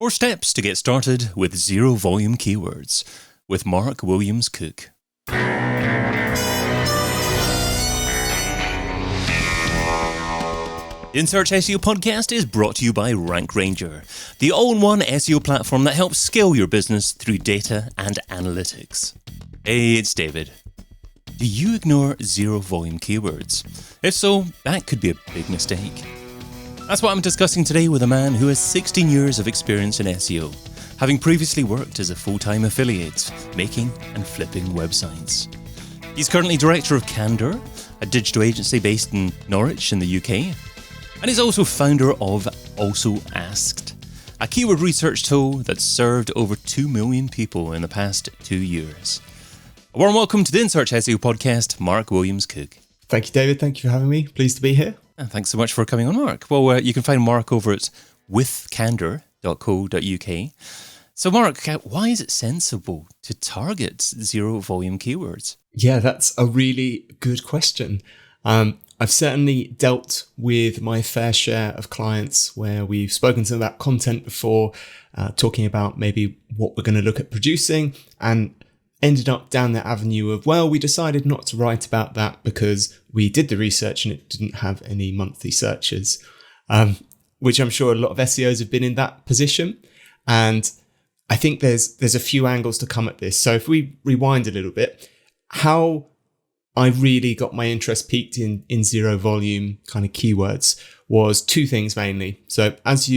4 steps to get started with zero volume keywords with Mark Williams Cook. In Search SEO podcast is brought to you by Rank Ranger, the all-in-one SEO platform that helps scale your business through data and analytics. Hey, it's David. Do you ignore zero volume keywords? If so, that could be a big mistake. That's what I'm discussing today with a man who has 16 years of experience in SEO, having previously worked as a full-time affiliate, making and flipping websites. He's currently director of Candour, a digital agency based in Norwich in the UK, and he's also founder of Also Asked, a keyword research tool that's served over 2 million people in the past 2 years. A warm welcome to the In Search SEO podcast, Mark Williams Cook. Thank you, David. Thank you for having me. Pleased to be here. And thanks so much for coming on, Mark. Well, you can find Mark over at withcandour.co.uk. So, Mark, why is it sensible to target zero volume keywords? Yeah, that's a really good question. I've certainly dealt with my fair share of clients where we've spoken to them about content before, talking about maybe what we're going to look at producing, and ended up down that avenue of, well, we decided not to write about that because we did the research and it didn't have any monthly searches, which I'm sure a lot of SEOs have been in that position. And I think there's a few angles to come at this. So if we rewind a little bit, how I really got my interest peaked in zero volume kind of keywords was 2 things mainly. So as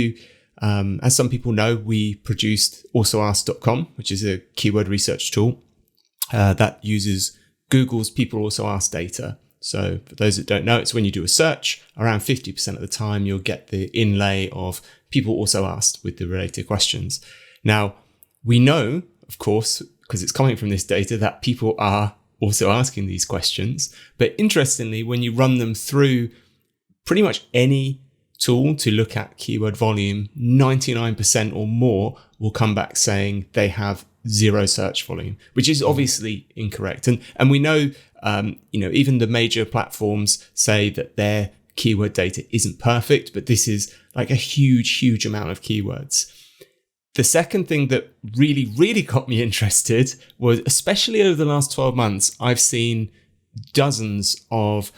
some people know, we produced alsoasked.com, which is a keyword research tool that uses Google's People Also Ask data. So for those that don't know, it's when you do a search, around 50% of the time, you'll get the inlay of people also asked with the related questions. Now, we know, of course, because it's coming from this data, that people are also asking these questions. But interestingly, when you run them through pretty much any tool to look at keyword volume, 99% or more will come back saying they have zero search volume, which is obviously incorrect. And we know, even the major platforms say that their keyword data isn't perfect, but this is like a huge amount of keywords. The second thing that really got me interested was, especially over the last 12 months, I've seen dozens of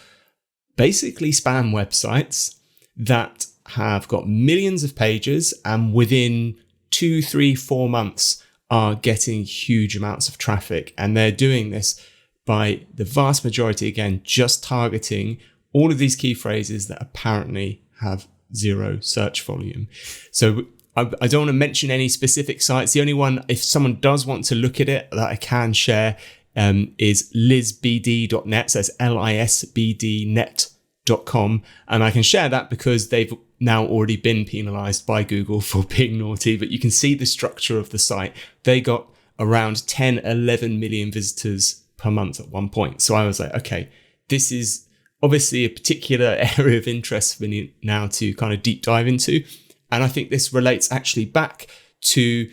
basically spam websites that have got millions of pages and within 2, 3, 4 months are getting huge amounts of traffic. And they're doing this by the vast majority, again, just targeting all of these key phrases that apparently have zero search volume. So I don't want to mention any specific sites. The only one, if someone does want to look at it, that I can share is lisbd.net. So it's lisbdnet.com. And I can share that because they've now already been penalized by Google for being naughty. But you can see the structure of the site. They got around 10, 11 million visitors per month at one point. So I was like, okay, this is obviously a particular area of interest for me now to kind of deep dive into. And I think this relates actually back to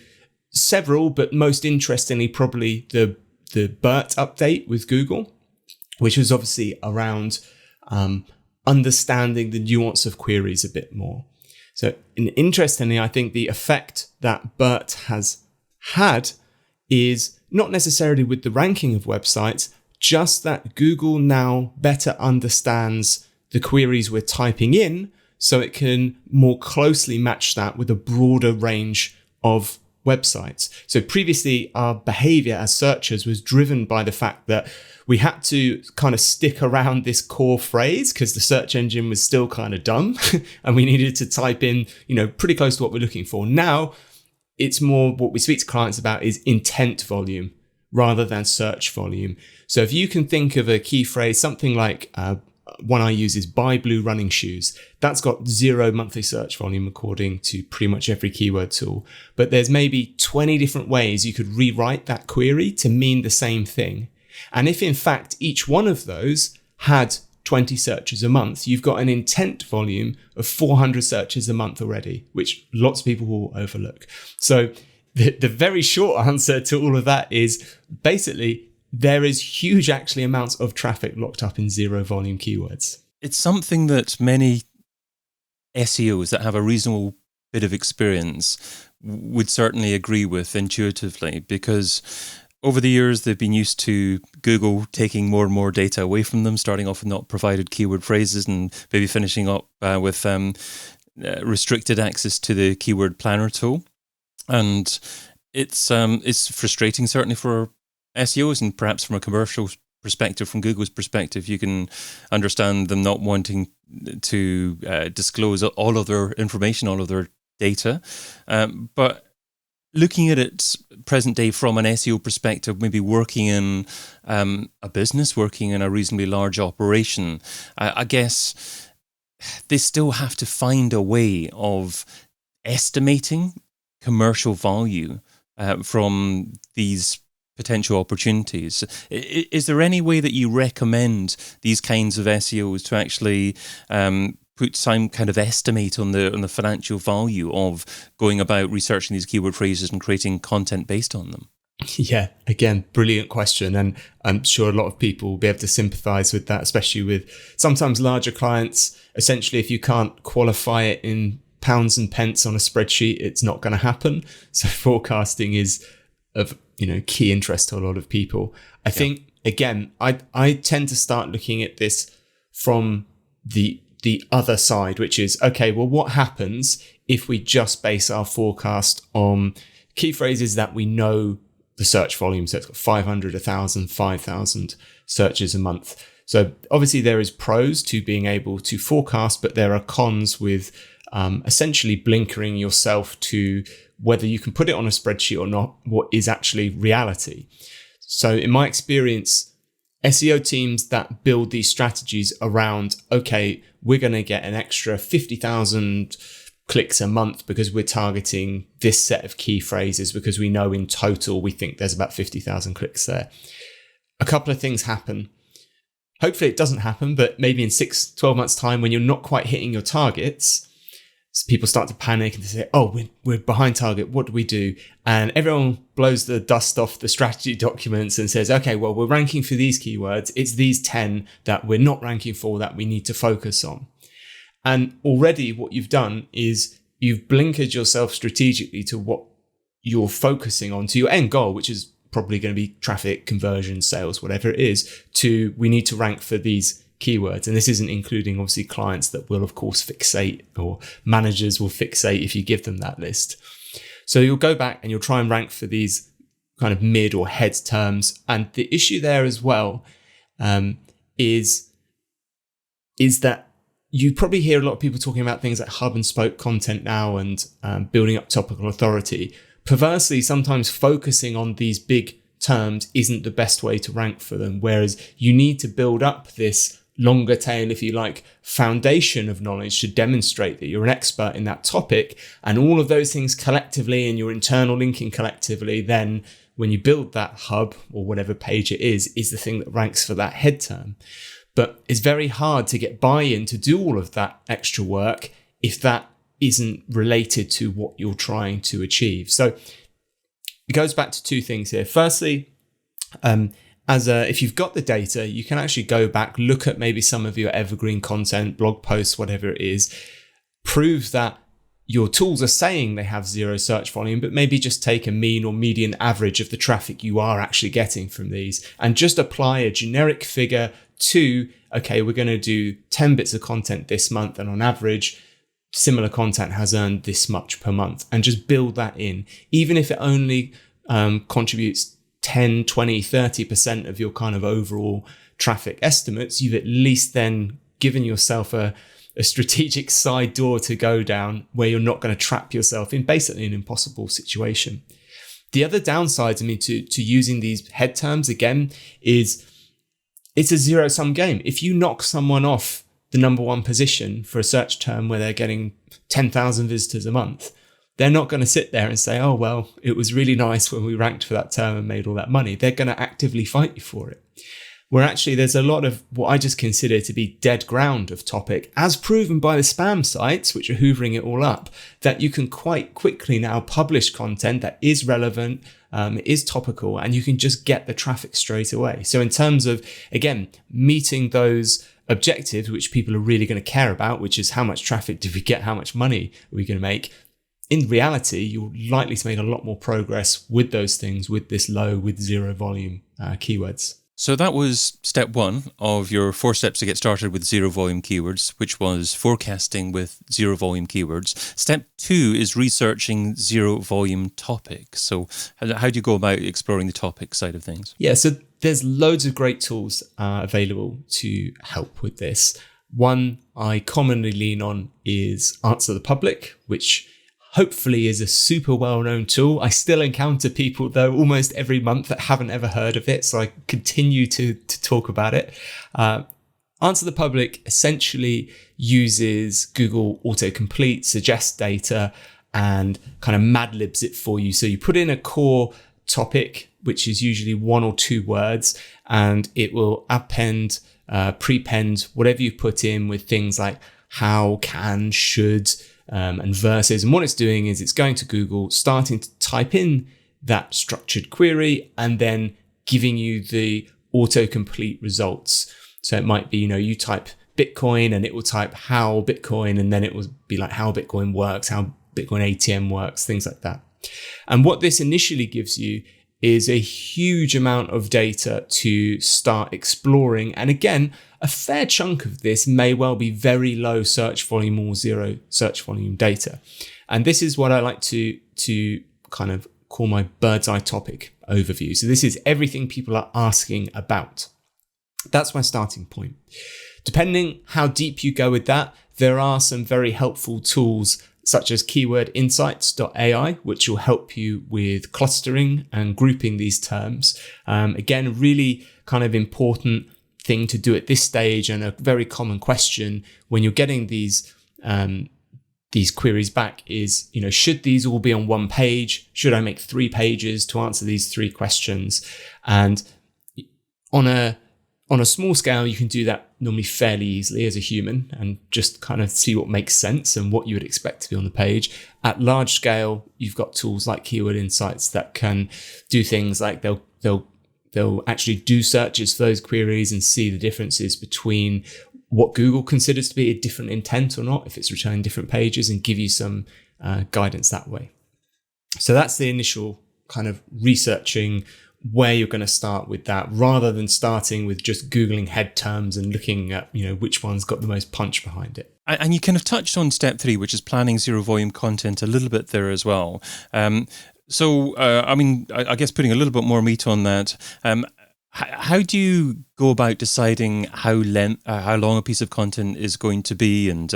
several, but most interestingly, probably the BERT update with Google, which was obviously around understanding the nuance of queries a bit more. So interestingly, I think the effect that BERT has had is not necessarily with the ranking of websites, just that Google now better understands the queries we're typing in, so it can more closely match that with a broader range of websites. So previously, our behavior as searchers was driven by the fact that we had to kind of stick around this core phrase because the search engine was still kind of dumb and we needed to type in, pretty close to what we're looking for. Now, it's more what we speak to clients about is intent volume rather than search volume. So if you can think of a key phrase, something like one I use is buy blue running shoes. That's got zero monthly search volume according to pretty much every keyword tool. But there's maybe 20 different ways you could rewrite that query to mean the same thing. And if in fact each one of those had 20 searches a month, you've got an intent volume of 400 searches a month already, which lots of people will overlook. So the very short answer to all of that is basically there is huge actually amounts of traffic locked up in zero volume keywords. It's something that many SEOs that have a reasonable bit of experience would certainly agree with intuitively, because over the years they've been used to Google taking more and more data away from them, starting off with not provided keyword phrases and maybe finishing up with restricted access to the keyword planner tool. And it's frustrating, certainly for SEOs, and perhaps from a commercial perspective, from Google's perspective, you can understand them not wanting to disclose all of their information, all of their data. But looking at it present day from an SEO perspective, maybe working in a business, working in a reasonably large operation, I guess they still have to find a way of estimating commercial value from these potential opportunities. Is there any way that you recommend these kinds of SEOs to actually put some kind of estimate on the financial value of going about researching these keyword phrases and creating content based on them? Yeah, again, brilliant question. And I'm sure a lot of people will be able to sympathize with that, especially with sometimes larger clients. Essentially, if you can't qualify it in pounds and pence on a spreadsheet, it's not going to happen. So forecasting is of key interest to a lot of people. I think, again, I tend to start looking at this from the other side, which is, okay, well, what happens if we just base our forecast on key phrases that we know the search volume? So it's got 500, 1,000, 5,000 searches a month. So obviously there is pros to being able to forecast, but there are cons with essentially blinkering yourself to whether you can put it on a spreadsheet or not, what is actually reality. So in my experience, SEO teams that build these strategies around, okay, we're going to get an extra 50,000 clicks a month because we're targeting this set of key phrases, because we know in total we think there's about 50,000 clicks there. A couple of things happen. Hopefully it doesn't happen, but maybe in 6-12 months' time, when you're not quite hitting your targets, people start to panic and they say, oh, we're behind target. What do we do? And everyone blows the dust off the strategy documents and says, okay, well, we're ranking for these keywords. It's these 10 that we're not ranking for that we need to focus on. And already what you've done is you've blinkered yourself strategically to what you're focusing on, to your end goal, which is probably going to be traffic, conversion, sales, whatever it is, to we need to rank for these keywords. And this isn't including obviously clients that will of course fixate, or managers will fixate if you give them that list. So you'll go back and you'll try and rank for these kind of mid or head terms. And the issue there as well is that you probably hear a lot of people talking about things like hub and spoke content now and building up topical authority. Perversely, sometimes focusing on these big terms isn't the best way to rank for them, whereas you need to build up this longer tail, if you like, foundation of knowledge to demonstrate that you're an expert in that topic. And all of those things collectively and your internal linking collectively, then when you build that hub or whatever page it is the thing that ranks for that head term. But it's very hard to get buy-in to do all of that extra work if that isn't related to what you're trying to achieve. So it goes back to two things here. Firstly, if you've got the data, you can actually go back, look at maybe some of your evergreen content, blog posts, whatever it is, prove that your tools are saying they have zero search volume, but maybe just take a mean or median average of the traffic you are actually getting from these and just apply a generic figure to, okay, we're going to do 10 bits of content this month, and on average, similar content has earned this much per month, and just build that in. Even if it only contributes 10, 20, 30% of your kind of overall traffic estimates, you've at least then given yourself a strategic side door to go down where you're not going to trap yourself in basically an impossible situation. The other downside to using these head terms again is it's a zero-sum game. If you knock someone off the number one position for a search term where they're getting 10,000 visitors a month, they're not going to sit there and say, oh, well, it was really nice when we ranked for that term and made all that money. They're going to actively fight you for it. Where actually there's a lot of what I just consider to be dead ground of topic, as proven by the spam sites, which are hoovering it all up, that you can quite quickly now publish content that is relevant, is topical, and you can just get the traffic straight away. So in terms of, again, meeting those objectives, which people are really going to care about, which is how much traffic did we get, how much money are we going to make, in reality, you're likely to make a lot more progress with those things, with zero volume keywords. So that was step 1 of your 4 steps to get started with zero volume keywords, which was forecasting with zero volume keywords. Step 2 is researching zero volume topics. So how do you go about exploring the topic side of things? Yeah, so there's loads of great tools available to help with this. One I commonly lean on is Answer the Public, which hopefully is a super well-known tool. I still encounter people, though, almost every month that haven't ever heard of it, so I continue to talk about it. Answer the Public essentially uses Google autocomplete, suggests data, and kind of mad libs it for you. So you put in a core topic, which is usually 1 or 2 words, and it will append, prepend whatever you put in with things like how, can, should, and versus. And what it's doing is it's going to Google, starting to type in that structured query, and then giving you the autocomplete results. So it might be, you type Bitcoin and it will type how Bitcoin, and then it will be like how Bitcoin works, how Bitcoin ATM works, things like that. And what this initially gives you is a huge amount of data to start exploring. And again, a fair chunk of this may well be very low search volume or zero search volume data. And this is what I like to kind of call my bird's eye topic overview. So this is everything people are asking about. That's my starting point. Depending how deep you go with that, there are some very helpful tools such as keywordinsights.ai, which will help you with clustering and grouping these terms. Again, really kind of important thing to do at this stage, and a very common question when you're getting these queries back is, should these all be on one page? Should I make 3 pages to answer these 3 questions? And on a small scale, you can do that normally fairly easily as a human and just kind of see what makes sense and what you would expect to be on the page. At large scale, you've got tools like Keyword Insights that can do things like they'll actually do searches for those queries and see the differences between what Google considers to be a different intent or not, if it's returning different pages, and give you some guidance that way. So that's the initial kind of researching where you're going to start with that, rather than starting with just Googling head terms and looking at, which one's got the most punch behind it. And you kind of touched on step 3, which is planning zero volume content a little bit there as well. I guess putting a little bit more meat on that, how do you go about deciding how long a piece of content is going to be, and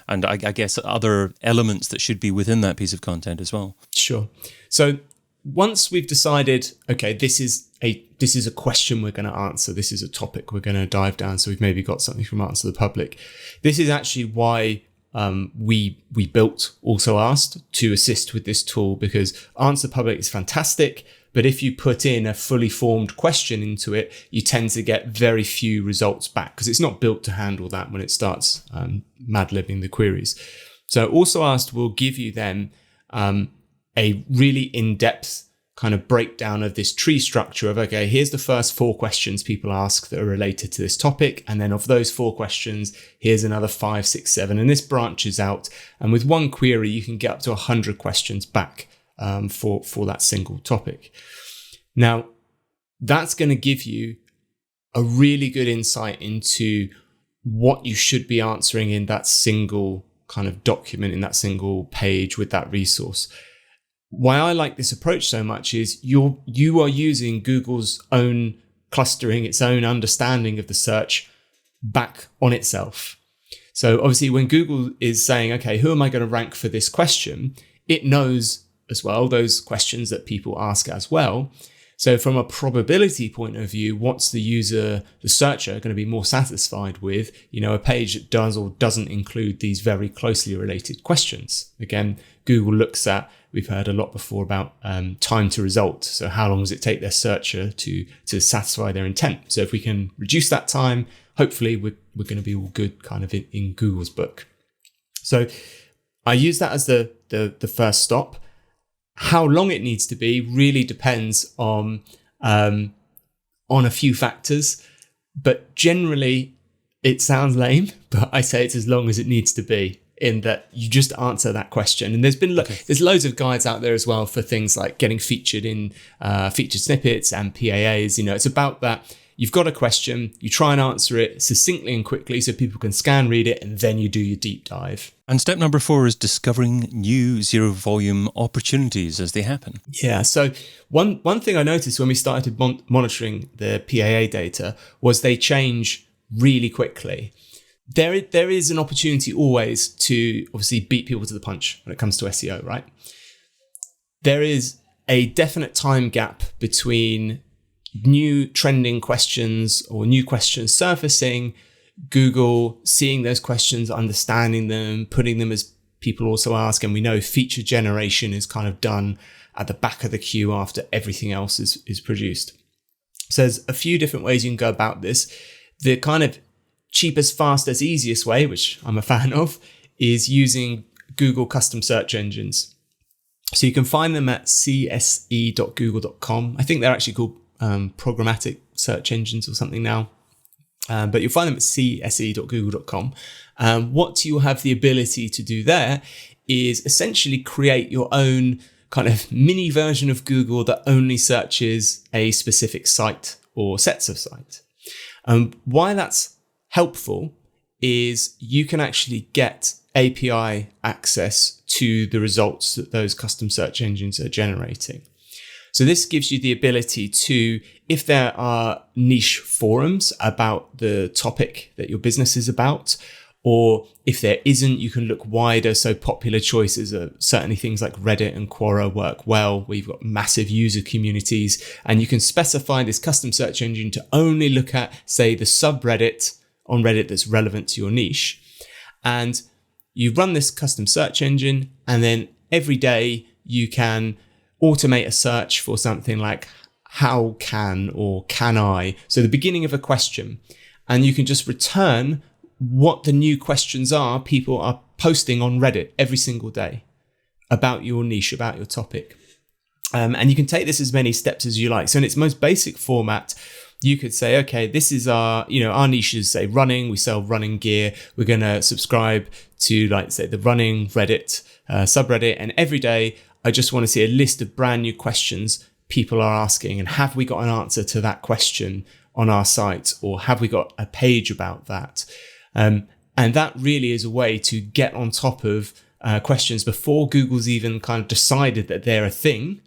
I guess other elements that should be within that piece of content as well? Sure. So once we've decided, okay, this is a question we're going to answer, this is a topic we're going to dive down, so we've maybe got something from Answer the Public. This is actually why we built Also Asked to assist with this tool, because Answer the Public is fantastic, but if you put in a fully formed question into it, you tend to get very few results back because it's not built to handle that when it starts mad-libbing the queries. So Also Asked will give you then a really in-depth kind of breakdown of this tree structure of, okay, here's the first 4 questions people ask that are related to this topic. And then of those 4 questions, here's another 5, 6, 7. And this branches out. And with one query, you can get up to 100 questions back for that single topic. Now, that's going to give you a really good insight into what you should be answering in that single kind of document, in that single page with that resource. Why I like this approach so much is you are using Google's own clustering, its own understanding of the search back on itself. So obviously when Google is saying, okay, who am I going to rank for this question? It knows as well those questions that people ask as well. So from a probability point of view, what's the searcher going to be more satisfied with? A page that does or doesn't include these very closely related questions. Again, Google looks at, we've heard a lot before about time to result. So how long does it take their searcher to satisfy their intent? So if we can reduce that time, hopefully we're going to be all good kind of in Google's book. So I use that as the first stop. How long it needs to be really depends on a few factors, but generally it sounds lame, but I say it's as long as it needs to be. in that you just answer that question. And there's loads of guides out there as well for things like getting featured in featured snippets and PAAs. It's about that. You've got a question, you try and answer it succinctly and quickly so people can scan, read it, and then you do your deep dive. And step number 4 is discovering new zero volume opportunities as they happen. Yeah. So one thing I noticed when we started monitoring the PAA data was they change really quickly. There is an opportunity always to obviously beat people to the punch when it comes to SEO, right? There is a definite time gap between new trending questions or new questions surfacing, Google seeing those questions, understanding them, putting them as people also ask. And we know feature generation is kind of done at the back of the queue after everything else is produced. So there's a few different ways you can go about this. The kind of cheapest, fastest, easiest way, which I'm a fan of, is using Google custom search engines. So you can find them at cse.google.com. I think they're actually called programmatic search engines or something now. But you'll find them at cse.google.com. What you'll have the ability to do there is essentially create your own kind of mini version of Google that only searches a specific site or sets of sites. Why that's helpful is you can actually get API access to the results that those custom search engines are generating. So this gives you the ability to, if there are niche forums about the topic that your business is about, or if there isn't, you can look wider. So popular choices are certainly things like Reddit and Quora work well, where you've got massive user communities, and you can specify this custom search engine to only look at, say, the subreddit on Reddit that's relevant to your niche. And you run this custom search engine, and then every day you can automate a search for something like how can or can I. So the beginning of a question, and you can just return what the new questions are people are posting on Reddit every single day about your niche, about your topic. And you can take this as many steps as you like. So in its most basic format, you could say, okay, this is our niche is, say, running. We sell running gear. We're going to subscribe to, like, say, the running Reddit subreddit. And every day, I just want to see a list of brand new questions people are asking. And have we got an answer to that question on our site? Or have we got a page about that? And that really is a way to get on top of questions before Google's even kind of decided that they're a thing.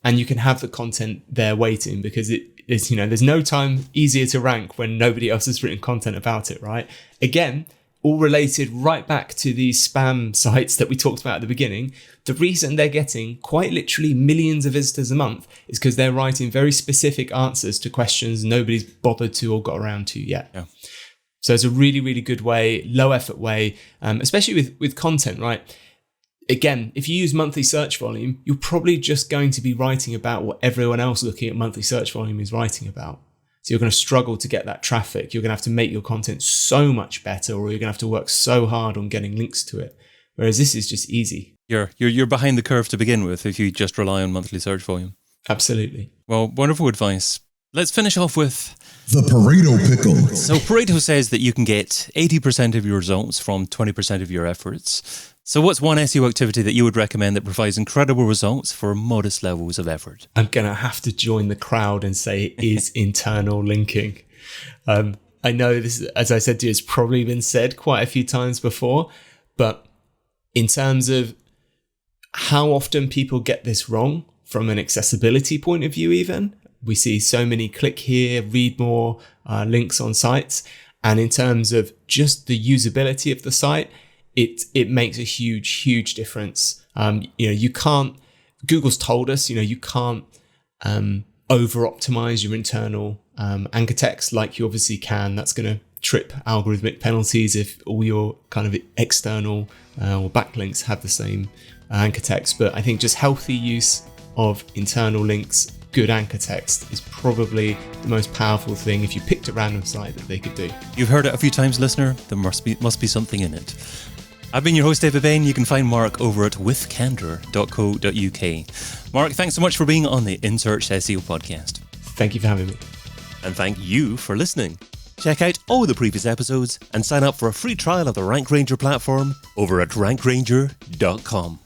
And you can have the content there waiting, because there's no time easier to rank when nobody else has written content about it, right? Again, all related right back to these spam sites that we talked about at the beginning. The reason they're getting quite literally millions of visitors a month is because they're writing very specific answers to questions nobody's bothered to or got around to yet. Yeah. So it's a really, really good way, low effort way, especially with content, right? Again, if you use monthly search volume, you're probably just going to be writing about what everyone else looking at monthly search volume is writing about. So you're going to struggle to get that traffic. You're going to have to make your content so much better, or you're going to have to work so hard on getting links to it. Whereas this is just easy. You're behind the curve to begin with if you just rely on monthly search volume. Absolutely. Well, wonderful advice. Let's finish off with the Pareto pickle. So Pareto says that you can get 80% of your results from 20% of your efforts. So what's one SEO activity that you would recommend that provides incredible results for modest levels of effort? I'm going to have to join the crowd and say it is internal linking. I know this, as I said to you, it's probably been said quite a few times before, but in terms of how often people get this wrong from an accessibility point of view, even, we see so many click here, read more links on sites. And in terms of just the usability of the site, it makes a huge difference. You can't, Google's told us, you can't over optimize your internal anchor text like you obviously can. That's going to trip algorithmic penalties if all your kind of external or backlinks have the same anchor text. But I think just healthy use of internal links, good anchor text, is probably the most powerful thing if you picked a random site that they could do. You've heard it a few times, listener. There must be something in it. I've been your host, David Bain. You can find Mark over at withcandour.co.uk. Mark, thanks so much for being on the In Search SEO podcast. Thank you for having me. And thank you for listening. Check out all the previous episodes and sign up for a free trial of the Rank Ranger platform over at rankranger.com.